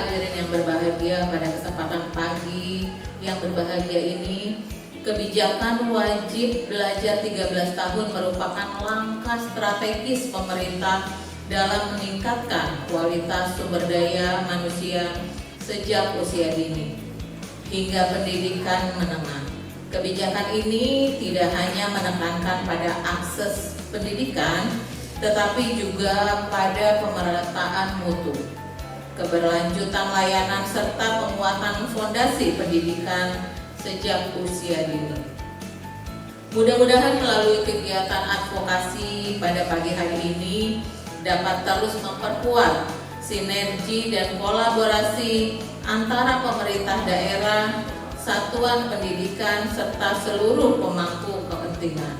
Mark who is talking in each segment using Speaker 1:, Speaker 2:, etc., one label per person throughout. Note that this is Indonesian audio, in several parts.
Speaker 1: hadirin yang berbahagia, pada kesempatan pagi yang berbahagia ini, kebijakan wajib belajar 13 tahun merupakan langkah strategis pemerintah dalam meningkatkan kualitas sumber daya manusia sejak usia dini hingga pendidikan menengah. Kebijakan ini tidak hanya menekankan pada akses pendidikan, tetapi juga pada pemerataan mutu, keberlanjutan layanan serta penguatan fondasi pendidikan sejak usia dini. Mudah-mudahan melalui kegiatan advokasi pada pagi hari ini dapat terus memperkuat sinergi dan kolaborasi antara pemerintah daerah, satuan pendidikan, serta seluruh pemangku kepentingan.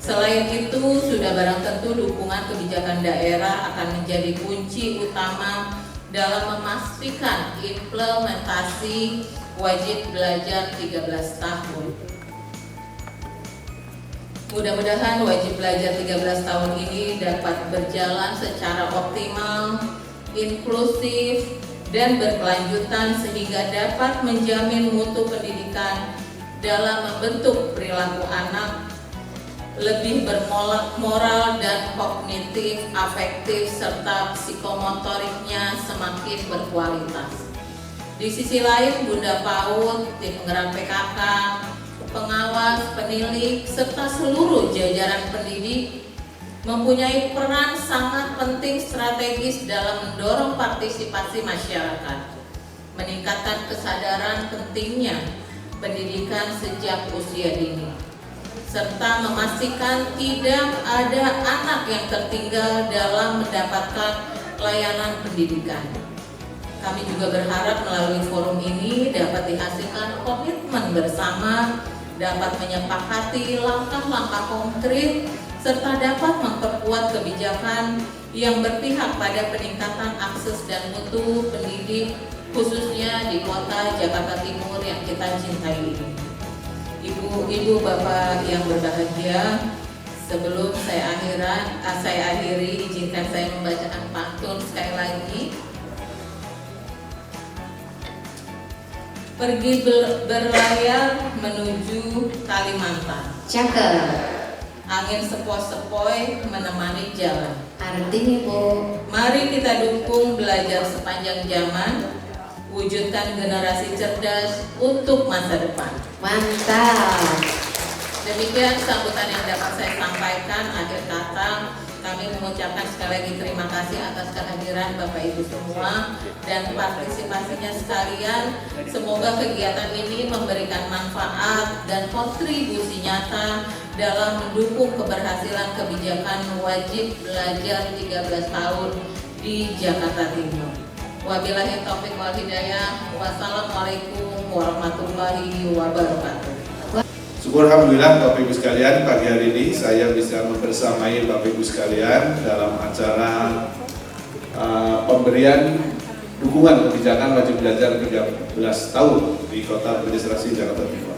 Speaker 1: Selain itu, sudah barang tentu dukungan kebijakan daerah akan menjadi kunci utama dalam memastikan implementasi wajib belajar 13 tahun. Mudah-mudahan wajib belajar 13 tahun ini dapat berjalan secara optimal, inklusif, dan berkelanjutan sehingga dapat menjamin mutu pendidikan dalam membentuk perilaku anak lebih bermoral dan kognitif, afektif, serta psikomotoriknya semakin berkualitas. Di sisi lain, Bunda PAUD, tim penggerak PKK, pengawas, penilik, serta seluruh jajaran pendidik mempunyai peran sangat penting strategis dalam mendorong partisipasi masyarakat, meningkatkan kesadaran pentingnya pendidikan sejak usia dini, serta memastikan tidak ada anak yang tertinggal dalam mendapatkan layanan pendidikan. Kami juga berharap melalui forum ini dapat dihasilkan komitmen bersama, dapat menyepakati langkah-langkah konkret, serta dapat memperkuat kebijakan yang berpihak pada peningkatan akses dan mutu pendidik, khususnya di kota Jakarta Timur yang kita cintai ini. Ibu, Bapak yang berbahagia, sebelum saya akhiri, izinkan saya membacakan pantun sekali lagi. Pergi berlayar menuju Kalimantan.
Speaker 2: Cakep.
Speaker 1: Angin sepoi-sepoi menemani jalan.
Speaker 2: Artinya, Bu,
Speaker 1: mari kita dukung belajar sepanjang zaman, wujudkan generasi cerdas untuk masa depan.
Speaker 2: mantap.
Speaker 1: Demikian sambutan yang dapat saya sampaikan. Akhir kata, kami mengucapkan sekali lagi terima kasih atas kehadiran Bapak Ibu semua dan partisipasinya sekalian. Semoga kegiatan ini memberikan manfaat dan kontribusi nyata dalam mendukung keberhasilan kebijakan wajib belajar 13 tahun di Jakarta Timur. Wabillahi taufiq wal hidayah. Wassalamualaikum warahmatullahi wabarakatuh.
Speaker 3: Syukur alhamdulillah Bapak Ibu sekalian, pagi hari ini saya bisa membersamai Bapak Ibu sekalian dalam acara pemberian dukungan kebijakan wajib belajar 13 tahun di Kota Administrasi Jakarta Timur.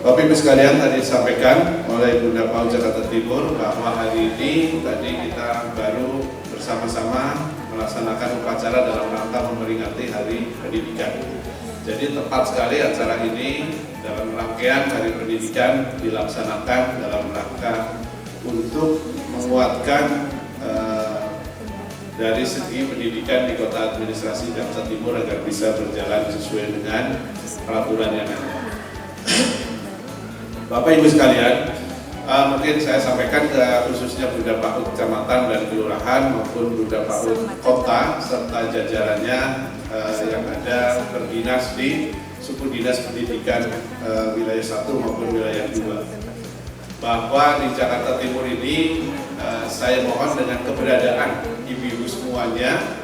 Speaker 3: Bapak Ibu sekalian, tadi disampaikan oleh Bunda PAUD Jakarta Timur bahwa hari ini tadi kita baru bersama-sama melaksanakan upacara dalam rangka memperingati Hari Pendidikan. Jadi tepat sekali acara ini dalam rangkaian Hari Pendidikan dilaksanakan dalam rangka untuk menguatkan dari segi pendidikan di Kota Administrasi Jakarta Timur agar bisa berjalan sesuai dengan peraturan yang ada. Bapak Ibu sekalian, mungkin saya sampaikan ke khususnya Bunda PAUD Kecamatan dan Kelurahan maupun Bunda PAUD Kota serta jajarannya yang ada berdinas di suku dinas pendidikan wilayah 1 maupun wilayah 2, bahwa di Jakarta Timur ini saya mohon dengan keberadaan ibu-ibu semuanya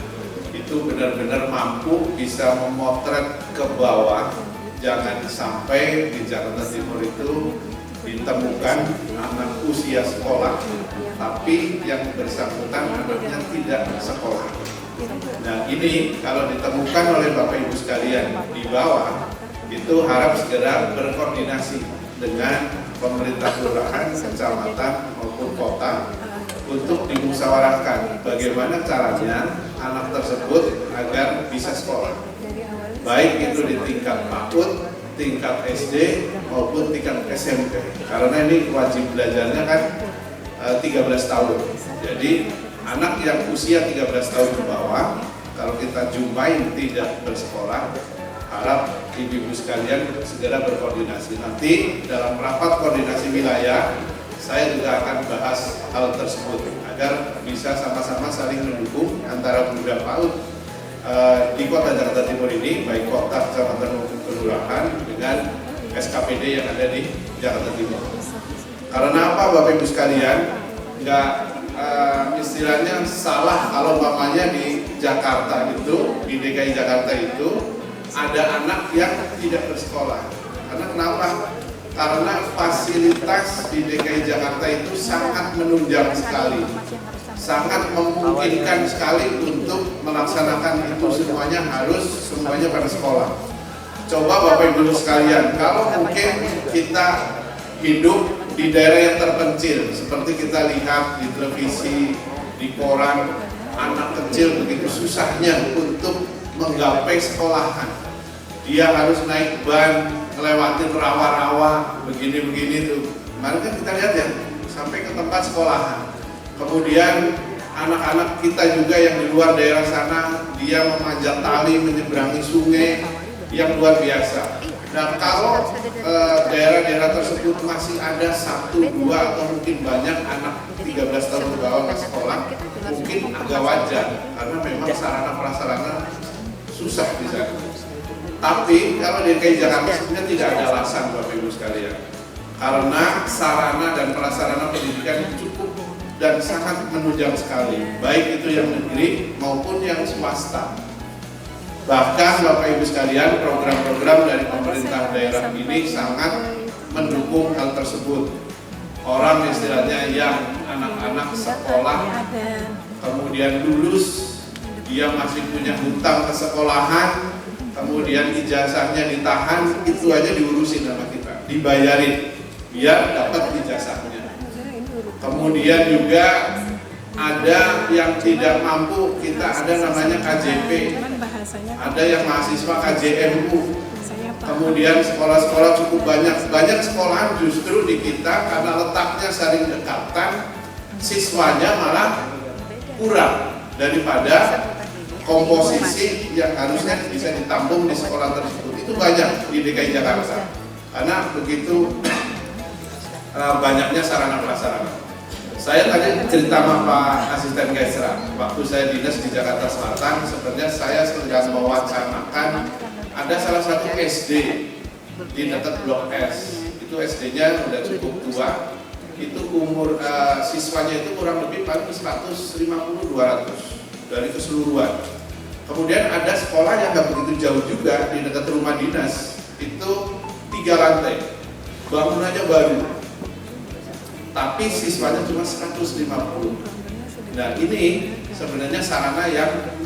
Speaker 3: itu benar-benar mampu bisa memotret ke bawah. Jangan sampai di Jakarta Timur itu ditemukan anak usia sekolah tapi yang bersangkutan anaknya tidak sekolah. Nah, ini kalau ditemukan oleh Bapak Ibu sekalian di bawah, itu harap segera berkoordinasi dengan pemerintah kelurahan, kecamatan maupun kota untuk diusahakan memusyawarahkan bagaimana caranya anak tersebut agar bisa sekolah, baik itu di tingkat PAUD, tingkat SD maupun tingkat SMP. Karena ini wajib belajarnya kan 13 tahun. Jadi anak yang usia 13 tahun ke bawah, kalau kita jumpai tidak bersekolah, harap ibu-ibu sekalian segera berkoordinasi. Nanti dalam rapat koordinasi wilayah, saya juga akan bahas hal tersebut agar bisa sama-sama saling mendukung antara Bunda PAUD di Kota Jakarta Timur ini, baik kota, kecamatan maupun kelurahan, dengan SKPD yang ada di Jakarta Timur. Karena apa, Bapak Ibu sekalian, nggak istilahnya salah kalau umpamanya di Jakarta itu, di DKI Jakarta itu ada anak yang tidak bersekolah. Karena kenapa? Karena fasilitas di DKI Jakarta itu sangat menunjang sekali, sangat memungkinkan sekali untuk melaksanakan itu semuanya pada sekolah. Coba Bapak Ibu sekalian, kalau mungkin kita hidup di daerah yang terpencil, seperti kita lihat di televisi, di koran, anak kecil begitu susahnya untuk menggapai sekolahan. Dia harus naik ban, ngelewatin rawa-rawa, begini-begini tuh. Kemarin kan kita lihat ya, sampai ke tempat sekolahan. Kemudian anak-anak kita juga yang di luar daerah sana, dia memanjat tali, menyeberangi sungai yang luar biasa. Nah, kalau daerah-daerah tersebut masih ada 1, 2 atau mungkin banyak anak 13 tahun ke bawah ke sekolah, mungkin agak wajar karena memang sarana prasarana susah di sana. Tapi kalau di DKI Jakarta sebenarnya tidak ada alasan, Bapak Ibu sekalian, karena sarana dan prasarana pendidikan cukup dan sangat menunjang sekali, baik itu yang negeri maupun yang swasta. Bahkan Bapak Ibu sekalian, program-program dari pemerintah daerah ini sangat mendukung hal tersebut. Orang istilahnya yang anak-anak sekolah kemudian lulus, dia masih punya hutang ke sekolahan, kemudian ijazahnya ditahan, itu aja diurusin sama kita, dibayarin biar dapat ijazahnya. Kemudian juga ada yang tidak mampu, kita ada namanya KJP, ada yang mahasiswa KJMU. Kemudian sekolah-sekolah cukup banyak sekolahan justru di kita karena letaknya saling dekatan, siswanya malah kurang daripada komposisi yang harusnya bisa ditampung di sekolah tersebut. Itu banyak di DKI Jakarta karena begitu banyaknya sarana prasarana. Saya tadi cerita sama Pak Asisten Gaisra, waktu saya dinas di Jakarta Selatan, sebenarnya saya sedang mewacanakan ada salah satu SD di dekat Blok S. Itu SD-nya udah cukup tua, itu umur siswanya itu kurang lebih paling 150-200 dari keseluruhan. Kemudian ada sekolah yang nggak begitu jauh juga di dekat rumah dinas, itu 3 lantai, bangunannya baru, tapi siswanya cuma 150. Nah, ini sebenarnya sarana yang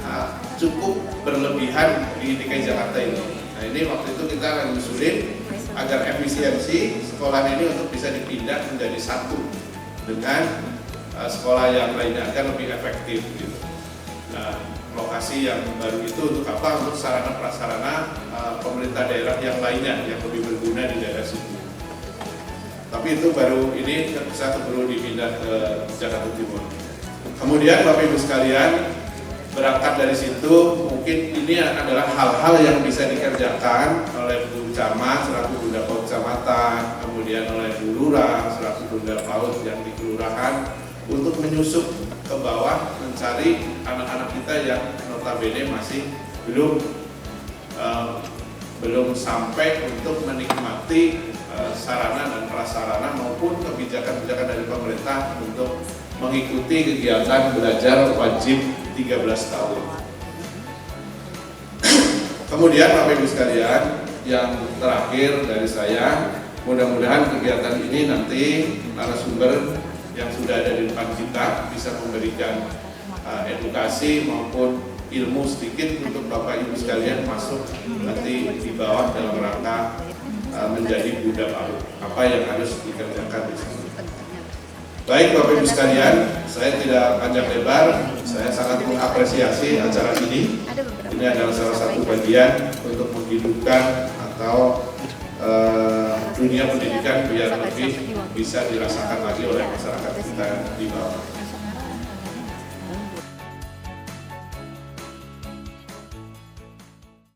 Speaker 3: cukup berlebihan di DKI Jakarta ini. Nah, ini waktu itu kita lagi usulin agar efisiensi sekolah ini untuk bisa dipindah menjadi satu dengan sekolah yang lainnya agar lebih efektif gitu. Nah, lokasi yang baru itu untuk apa? Untuk sarana prasarana pemerintah daerah yang lainnya yang lebih berguna di daerah situ. Tapi itu baru ini bisa perlu dipindah ke Jakarta Timur. Kemudian Bapak Ibu sekalian, berangkat dari situ mungkin ini adalah hal-hal yang bisa dikerjakan oleh Bu Camat selaku Bunda PAUD Kecamatan, kemudian oleh Bu Lurah selaku Bunda PAUD yang di kelurahan untuk menyusup ke bawah mencari anak-anak kita yang notabene masih belum sampai untuk menikmati sarana dan prasarana maupun kebijakan-kebijakan dari pemerintah untuk mengikuti kegiatan belajar wajib 13 tahun. Kemudian Bapak Ibu sekalian, yang terakhir dari saya, mudah-mudahan kegiatan ini nanti narasumber yang sudah ada di depan kita bisa memberikan edukasi maupun ilmu sedikit untuk Bapak Ibu sekalian masuk nanti di bawah dalam rangka menjadi Bunda PAUD, apa yang harus dikerjakan di sini. Baik Bapak Ibu sekalian, saya tidak panjang lebar, saya sangat mengapresiasi acara ini. Ini adalah salah satu bagian untuk menghidupkan atau dunia pendidikan biar lebih bisa dirasakan lagi oleh masyarakat kita di bawah.